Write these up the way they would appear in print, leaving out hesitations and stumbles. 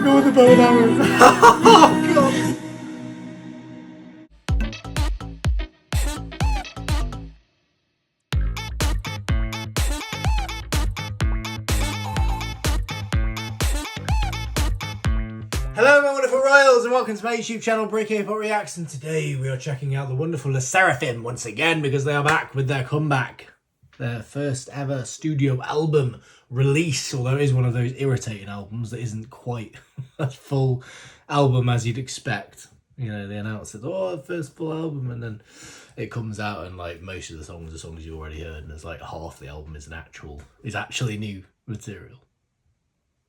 go with the bow and arrows. Oh, God. Hello my wonderful royals and welcome to my YouTube channel Break K-Pop Reacts, and today we are checking out the wonderful LESSERAFIM once again because they are back with their comeback. Their first ever studio album release, although it is one of those irritating albums that isn't quite a full album as you'd expect. You know, they announce it, oh, first full album, and then it comes out and like most of the songs are songs you already heard, and it's like half the album is actually new material.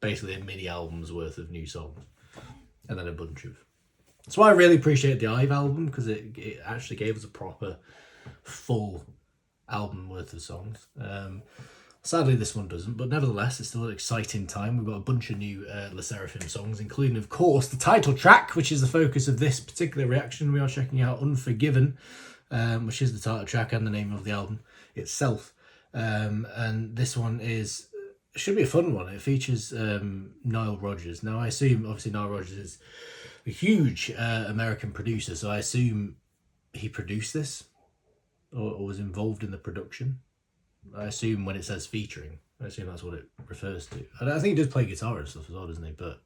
Basically a mini album's worth of new songs. And then a bunch of... That's why I really appreciate the IVE album, because it actually gave us a proper, full album worth of songs. Sadly, this one doesn't, but nevertheless, it's still an exciting time. We've got a bunch of new LESSERAFIM songs, including, of course, the title track, which is the focus of this particular reaction. We are checking out Unforgiven, which is the title track and the name of the album itself. And this one should be a fun one. It features Nile Rodgers. Now, I assume, obviously, Nile Rodgers is a huge American producer, so I assume he produced this or was involved in the production. I assume when it says featuring, I assume that's what it refers to. And I think he does play guitar and stuff as well, doesn't he? But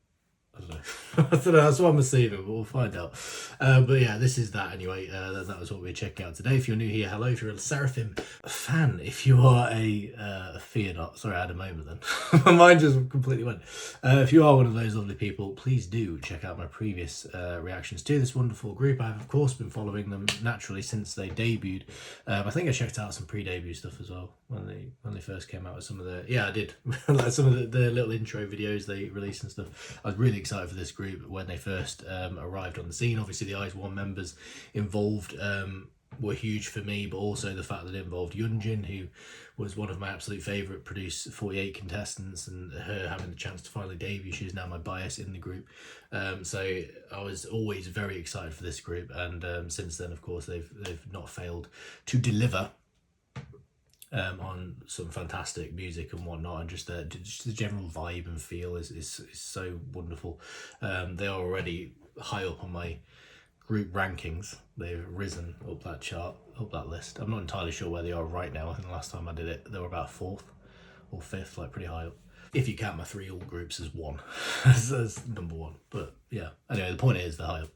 I don't know. I don't know. That's what I'm assuming, but we'll find out. But yeah, this is that anyway. That was what we're checking out today. If you're new here, hello. If you're a LESSERAFIM fan, if you are a fear not, sorry, I had a moment then. My mind just completely went. If you are one of those lovely people, please do check out my previous reactions to this wonderful group. I've of course been following them naturally since they debuted. I think I checked out some pre-debut stuff as well when they first came out with some of the, yeah, I did. Like some of the little intro videos they released and stuff. I was really excited for this group when they first arrived on the scene. Obviously the IZ*ONE members involved were huge for me, but also the fact that it involved Yoonjin, who was one of my absolute favourite Produce 48 contestants, and her having the chance to finally debut. She's now my bias in the group. So I was always very excited for this group, and since then, of course, they've not failed to deliver on some fantastic music and whatnot, and just the general vibe and feel is so wonderful. They are already high up on my group rankings. They've risen up that chart, up that list. I'm not entirely sure where they are right now. I think the last time I did it, they were about 4th or 5th, like pretty high up. If you count my 3 all groups as one, as number 1. But yeah, anyway, the point is they're high up.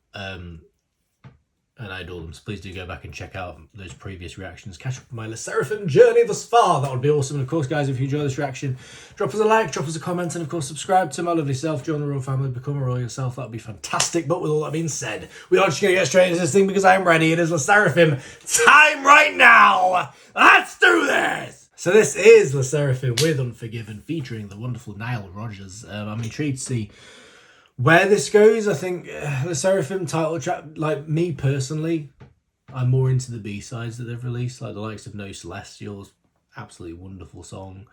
And I adore them, so please do go back and check out those previous reactions. Catch up with my LESSERAFIM journey thus far. That would be awesome. And of course, guys, if you enjoy this reaction, drop us a like, drop us a comment, and of course, subscribe to my lovely self. Join the royal family, become a royal yourself. That would be fantastic. But with all that being said, we are just going to get straight into this thing because I'm ready. It is LESSERAFIM time right now. Let's do this. So this is LESSERAFIM with Unforgiven, featuring the wonderful Nile Rodgers. I'm intrigued to see where this goes. I think the SSERAFIM title track, like me personally, I'm more into the B-sides that they've released, like the likes of No Celestials, absolutely wonderful song.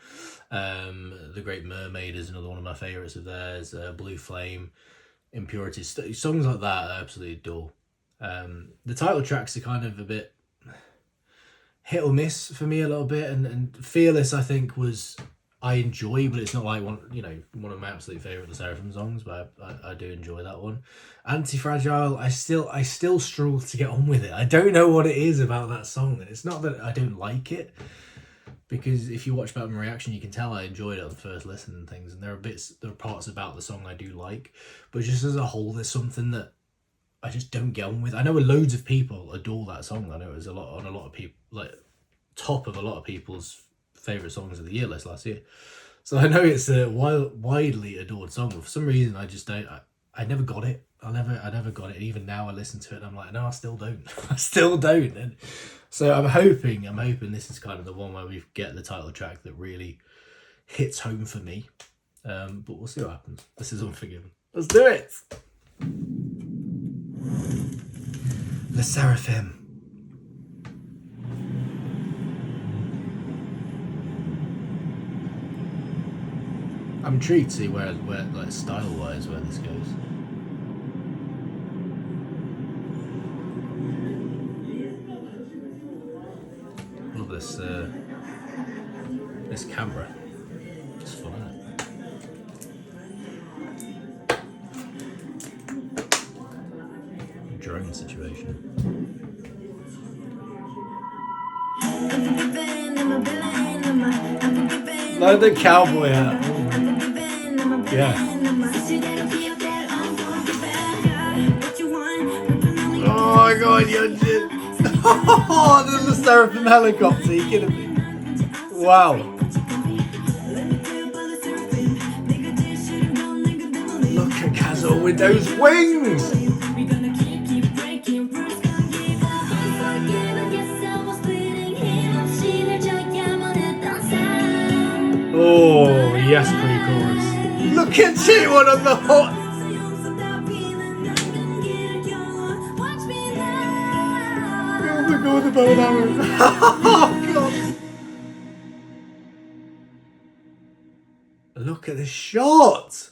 The Great Mermaid is another one of my favourites of theirs. Blue Flame, Impurities, songs like that I absolutely adore. The title tracks are kind of a bit hit or miss for me a little bit, and Fearless I think I enjoy, but it's not like one of my absolute favourite LESSERAFIM songs, but I do enjoy that one. Anti-Fragile, I still struggle to get on with it. I don't know what it is about that song. It's not that I don't like it, because if you watch back my reaction, you can tell I enjoyed it on the first listen and things, and there are parts about the song I do like, but just as a whole, there's something that I just don't get on with. I know loads of people adore that song. I know it was on a lot of people, like top of a lot of people's favourite songs of the year list last year. So I know it's a widely adored song, but for some reason I just don't, I never got it. I never got it. Even now I listen to it and I'm like, no, I still don't. I still don't. And so I'm hoping this is kind of the one where we get the title track that really hits home for me. But we'll see what happens. This is Unforgiven. Let's do it. LESSERAFIM. I'm intrigued to see where like style-wise, where this goes. Love this camera. It's fun, isn't it? drone situation. Like the cowboy hat. Yeah. Oh my god, Yunjin. Oh, the LESSERAFIM helicopter, you kidding me? Wow. Look at Kazuo with those wings. Oh, yes, pre-chorus. Look at T1 on the hot. Oh my god, the bow and arrow. Oh god. Look at the shot.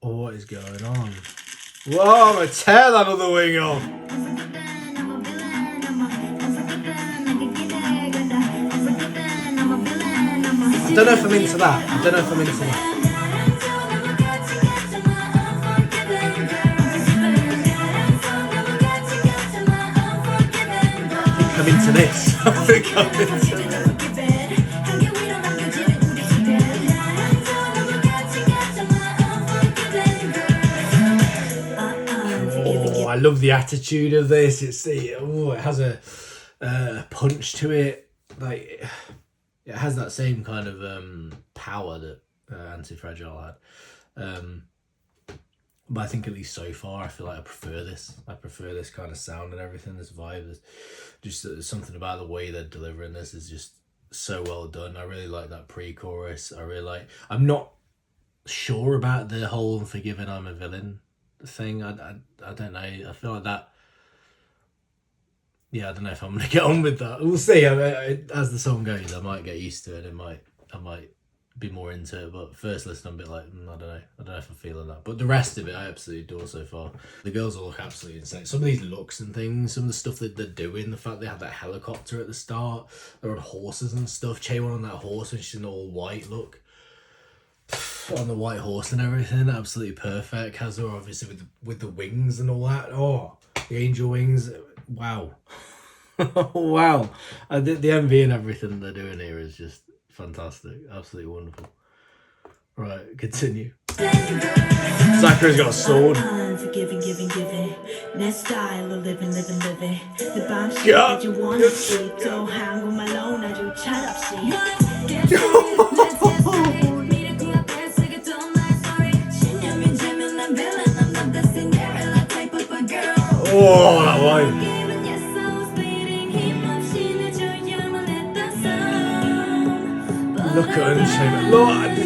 Oh, what is going on? Whoa, I'm gonna tear that other wing off. I don't know if I'm into that. I don't know if I'm into that. I think I'm into this. I think I'm into this. I love the attitude of this. It has a punch to it. Like it has that same kind of power that Anti-Fragile had. But I think at least so far, I feel like I prefer this. I prefer this kind of sound and everything. This vibe. There's just something about the way they're delivering this is just so well done. I really like that pre-chorus. I'm not sure about the whole "Unforgiven, I'm a Villain" thing. I don't know. I feel like that. Yeah, I don't know if I'm gonna get on with that. We'll see. As the song goes, I might get used to it. I might be more into it. But first listen, I'm a bit like, I don't know. I don't know if I'm feeling that. But the rest of it, I absolutely adore so far. The girls all look absolutely insane. Some of these looks and things, some of the stuff that they're doing, the fact they have that helicopter at the start, they're on horses and stuff. Chaewon on that horse and she's in all white look. On the white horse and everything, absolutely perfect. Kazuo obviously with the wings and all that. Oh, the angel wings. Wow. Wow. The MV and everything they're doing here is just fantastic. Absolutely wonderful. Right, continue. Sakura's got a sword. Unforgiving, giving. That style of living. The bomb shit that you want to see. So hang on my loan, I do chat up see. Oh, that line. Look at Unchained. Look at the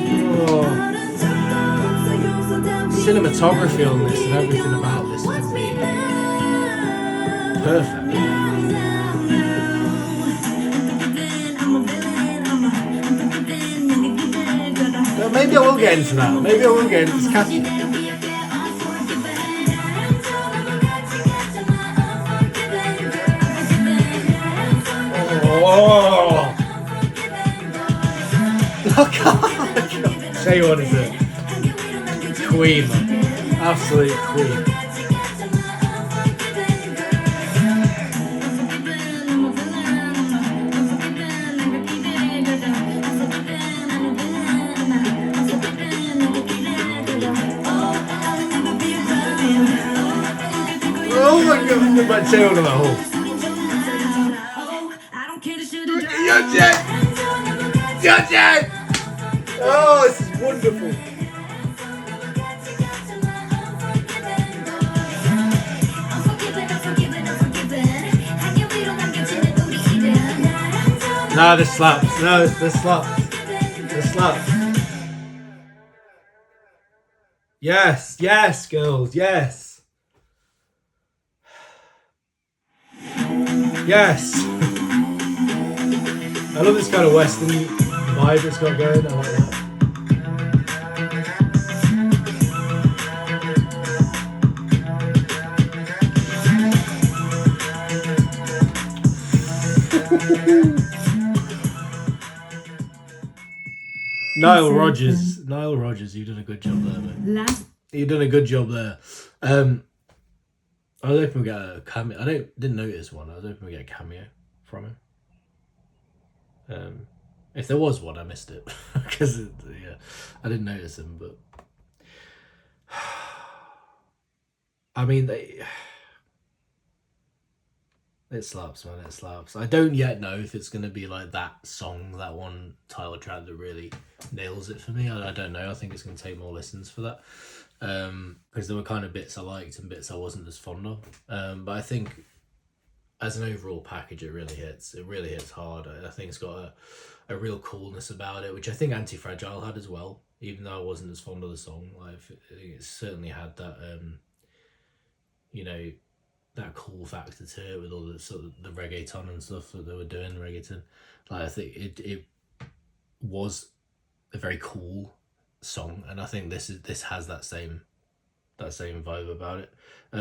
cinematography on this and everything about this for me. Perfect. Well, maybe I will get into that. Maybe I will get into this catchy. Oh! Look at Chaewon is a queen, man. Absolute queen. Oh my god, look at Chaewon on that horse. You're dead! You're dead! Oh, this is wonderful. No, this slaps. No, this slaps. This slaps. Yes, yes, girls, yes. Yes. I love this kind of Western vibe it's got going. I like that. Nile Rodgers. Nile Rodgers, you've done a good job there, mate. You've done a good job there. I was hoping we get a cameo. Didn't notice one. I was hoping we get a cameo from him. If there was one, I missed it because yeah, I didn't notice him. But I mean, it slaps, man. It slaps. I don't yet know if it's going to be like that song, that one title track that really nails it for me. I don't know. I think it's going to take more listens for that. Because there were kind of bits I liked and bits I wasn't as fond of. But I think as an overall package, it really hits. It really hits hard. I think it's got a real coolness about it, which I think Anti-Fragile had as well, even though I wasn't as fond of the song. Like, I think it certainly had that, you know, that cool factor to it with all the sort of the reggaeton and stuff that they were doing, reggaeton. Like, I think it was a very cool song, and I think this has that same vibe about it.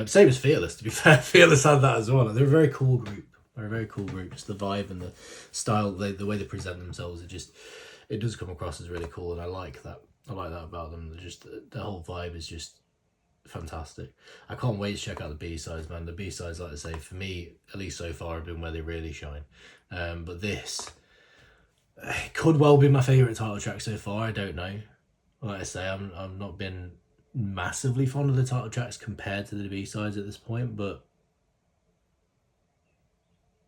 Same as Fearless, to be fair. Fearless had that as well. They're a very cool group. They're a very cool group. Just the vibe and the style, the way they present themselves, it does come across as really cool, and I like that. I like that about them. Just the whole vibe is just fantastic. I can't wait to check out the B-sides, man. The B-sides, like I say, for me, at least so far, have been where they really shine. But this could well be my favourite title track so far. I don't know. Like I say, I've not been massively fond of the title tracks compared to the B-sides at this point, but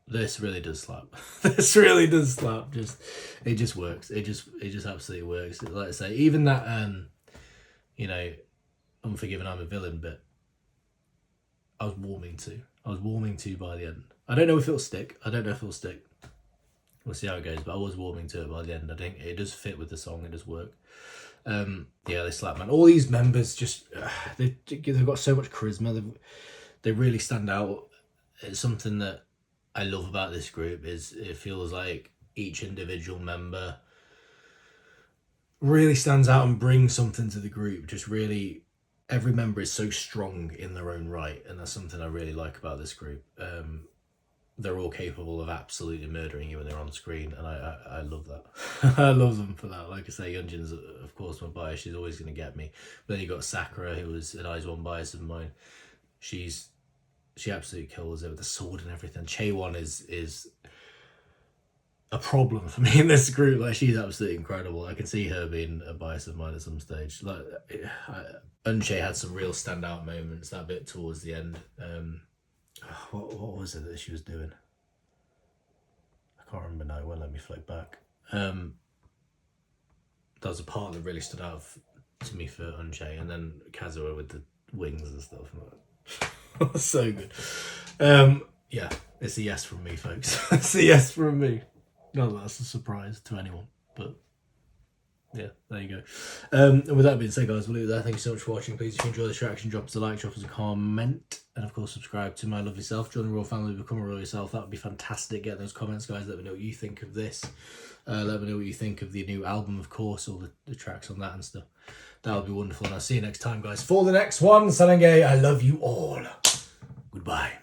this really does slap. This really does slap. It just works. It just absolutely works. Like I say, even that you know, Unforgiven I'm a Villain bit, I was warming to by the end. I don't know if it'll stick. We'll see how it goes, but I was warming to it by the end. I think it does fit with the song. It does work. Yeah, they slap, man. All these members just they've got so much charisma. They really stand out. It's something that I love about this group is it feels like each individual member really stands out and brings something to the group. Just really, every member is so strong in their own right, and that's something I really like about this group. They're all capable of absolutely murdering you when they're on screen, and I love that. I love them for that. Like I say, Yunjin's of course my bias. She's always going to get me. But then you got Sakura, who was an Eyes One bias of mine. She absolutely kills it with the sword and everything. Chaewon is a problem for me in this group. Like, she's absolutely incredible. I can see her being a bias of mine at some stage. Like, Unshay had some real standout moments, that bit towards the end. What was it that she was doing? I can't remember now. It won't let me flick back. That was a part that really stood out to me for Unshay, and then Kazuha with the wings and stuff. So good. Yeah, it's a yes from me, folks. It's a yes from me. Not that that's a surprise to anyone, but yeah, there you go. And with that being said, guys, we'll leave it there. Thank you so much for watching. Please, if you enjoy this reaction, drop us a like, drop us a comment, and of course subscribe to my lovely self. Join the royal family, become a royal yourself. That would be fantastic. Get those comments, guys. Let me know what you think of this. Let me know what you think of the new album, of course, all the tracks on that and stuff. That would be wonderful, and I'll see you next time, guys, for the next one. Sanenge, I love you all. Goodbye.